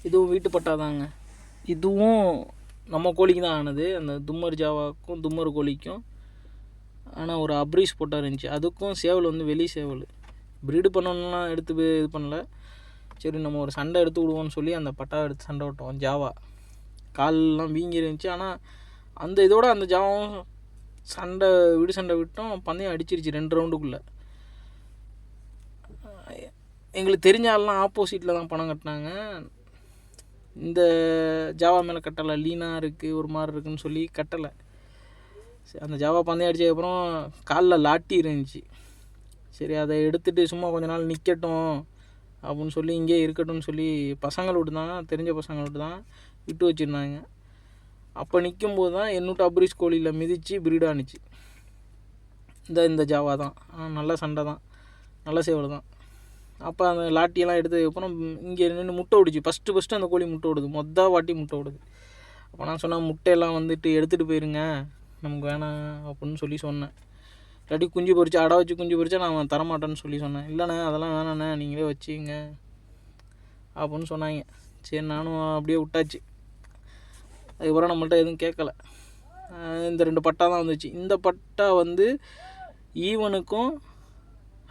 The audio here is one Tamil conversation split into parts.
இதுவும் வீட்டு பட்டா தாங்க. இதுவும் நம்ம கோழிக்கு தான் ஆனது, அந்த தும்மர் ஜாவாக்கும் தும்மர் கோழிக்கும். ஆனால் ஒரு அப்ரீஸ் போட்டால் இருந்துச்சு. அதுக்கும் சேவல் வந்து வெளி சேவல் ப்ரீடு பண்ணணும்லாம் எடுத்து இது பண்ணல. சரி நம்ம ஒரு சண்டை எடுத்து விடுவோம்னு சொல்லி அந்த பட்டா எடுத்து சண்டை விட்டோம். ஜாவா கால்லாம் வீங்கி இருந்துச்சு. ஆனால் அந்த இதோட அந்த ஜாவாவும் சண்டை விட்டோம். பந்தயம் அடிச்சிருச்சு 2 ரவுண்டுக்குள்ளே. எங்களுக்கு தெரிஞ்ச ஆள்லாம் ஆப்போசிட்டில் தான் பணம் கட்டினாங்க. இந்த ஜாவா மேலே கட்டலை, லீனாக இருக்குது ஒரு மாதிரி இருக்குதுன்னு சொல்லி கட்டலை. அந்த ஜாவா பந்தயம் அடித்ததுக்கப்புறம் காலில் லாட்டி இருந்துச்சு. சரி அதை எடுத்துகிட்டு சும்மா கொஞ்ச நாள் நிற்கட்டும் அப்படின்னு சொல்லி இங்கே இருக்கட்டும்னு சொல்லி பசங்களை விட்டு தான், தெரிஞ்ச பசங்களை விட்டு தான் விட்டு வச்சுருந்தாங்க. அப்போ நிற்கும்போது தான் என்னூட்டு அப்ரீஸ் கோழியில் மிதித்து ப்ரீட் ஆணுச்சு. இந்த ஜாவா தான். நல்ல சண்டை தான், நல்ல சேவல் தான். அப்போ அந்த லாட்டியெல்லாம் எடுத்ததுக்கப்புறம் இங்கே நின்று முட்டை விடுச்சு. ஃபஸ்ட்டு அந்த கோழி முட்டை விடுது, வாட்டி முட்டை விடுது. அப்போ நான் சொன்னேன், முட்டையெல்லாம் வந்துட்டு எடுத்துகிட்டு போயிருங்க, நமக்கு வேணாம் அப்படின்னு சொல்லி சொன்னேன். இல்லாட்டி குஞ்சு பொறிச்சு அடை வச்சு குஞ்சு பொறிச்சா நான் தரமாட்டேன்னு சொல்லி சொன்னேன். இல்லைண்ணே அதெல்லாம் வேணாண்ணே, நீங்களே வச்சுங்க அப்படின்னு சொன்னாங்க. சரி நானும் அப்படியே விட்டாச்சு. அதுக்கப்புறம் நம்மள்ட்ட எதுவும் கேட்கல. இந்த 2 பட்டா தான் வந்துச்சு. இந்த பட்டா வந்து ஈவனுக்கும்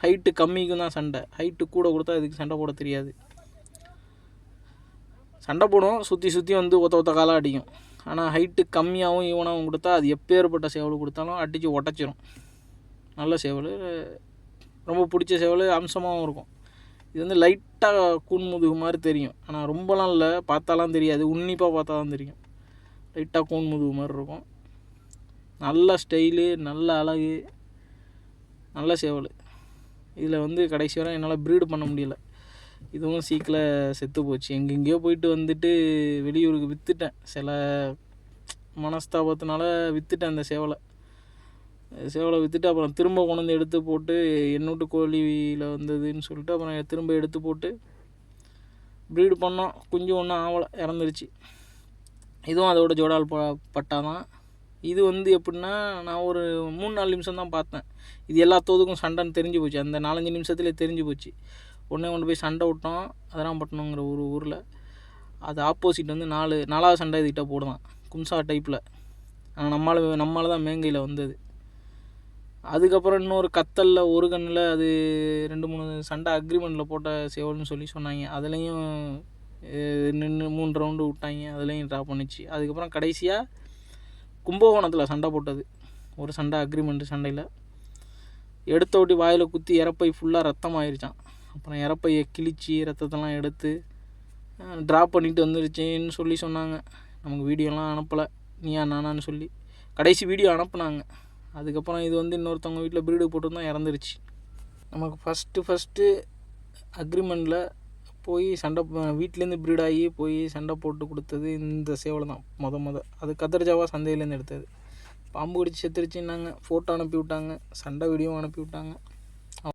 ஹைட்டு கம்மிக்கும் தான் சண்டை. ஹைட்டு கூட கொடுத்தா இதுக்கு சண்டை போட தெரியாது. சண்டை போடும், சுற்றி வந்து ஒத்த காலாக அடிக்கும். ஆனால் ஹைட்டு கம்மியாகவும் ஈவனாகவும் கொடுத்தா அது எப்பேற்பட்ட சேவல் கொடுத்தாலும் அடித்து உடச்சிரும். நல்ல சேவல், ரொம்ப பிடிச்ச சேவல், அம்சமாகவும் இருக்கும். இது வந்து லைட்டாக கூன்முதுகு மாதிரி தெரியும். ஆனால் ரொம்பலாம் இல்லை, பார்த்தாலாம் தெரியாது, உன்னிப்பாக பார்த்தா தான் தெரியும். லைட்டாக கூன்முதுகு மாதிரி இருக்கும். நல்ல ஸ்டைலு, நல்ல அழகு, நல்ல சேவல். இதில் வந்து கடைசி வரை என்னால் ப்ரீடு பண்ண முடியல. இதுவும் சீக்கில் செத்து போச்சு. எங்கெங்கேயோ போயிட்டு வந்துட்டு வெளியூருக்கு விற்றுட்டேன். சில மனஸ்தாபத்தினால விற்றுட்டேன் அந்த சேவலை விற்றுட்டு அப்புறம் திரும்ப கொண்டு வந்து எடுத்து போட்டு என்னூட்டு கோழியில் வந்ததுன்னு சொல்லிட்டு அப்புறம் திரும்ப எடுத்து போட்டு ப்ரீடு பண்ணோம். குஞ்சு ஒன்றும் ஆவலை, இறந்துருச்சு. இதுவும் அதோட ஜோடால் பட்டா தான். இது வந்து எப்படின்னா, நான் ஒரு 3-4 நிமிஷம் தான் பார்த்தேன். இது எல்லாத்தோதுக்கும் சண்டைன்னு தெரிஞ்சு போச்சு. அந்த 4-5 நிமிஷத்துலேயே தெரிஞ்சு போச்சு. உடனே கொண்டு போய் சண்டை விட்டோம் அதராம்பட்டினங்கிற ஒரு ஊரில். அது ஆப்போசிட் வந்து 4வது சண்டை இதுகிட்ட போடுதான், கும்சா டைப்பில். நம்மளால் தான் மேங்கையில் வந்தது. அதுக்கப்புறம் இன்னொரு கத்தலில் ஒரு கண்ணில் அது 2-3 சண்டை அக்ரிமெண்ட்டில் போட்ட சேவல்னு சொல்லி சொன்னாங்க. அதுலேயும் நின்று 3 ரவுண்டு விட்டாங்க, அதுலேயும் ட்ரா பண்ணிச்சு. அதுக்கப்புறம் கடைசியாக கும்பகோணத்தில் சண்டை போட்டது ஒரு சண்டை, அக்ரிமெண்ட்டு சண்டையில். எடுத்த ஓட்டி வாயில் குத்தி இறப்பை ஃபுல்லாக ரத்தம் ஆயிடுச்சான். அப்புறம் இறப்பையை கிழிச்சி ரத்தத்தெல்லாம் எடுத்து ட்ரா பண்ணிட்டு வந்துருச்சுன்னு சொல்லி சொன்னாங்க. நமக்கு வீடியோலாம் அனுப்பலை, நீயா நானான்னு சொல்லி. கடைசி வீடியோ அனுப்புனாங்க. அதுக்கப்புறம் இது வந்து இன்னொருத்தவங்க வீட்டில் ப்ரீடு போட்டு தான் இறந்துருச்சு. நமக்கு ஃபஸ்ட்டு அக்ரிமெண்ட்டில் போய் சண்டை, வீட்டிலேருந்து ப்ரீடாகி போய் சண்டை போட்டு கொடுத்தது இந்த சேவலை தான் அது கதர்ஜாவா சந்தையிலேருந்து எடுத்தது. பாம்பு கடிச்சு செத்துருச்சுன்னாங்க, ஃபோட்டோ அனுப்பி விட்டாங்க, சண்டை வீடியோவும் அனுப்பி விட்டாங்க.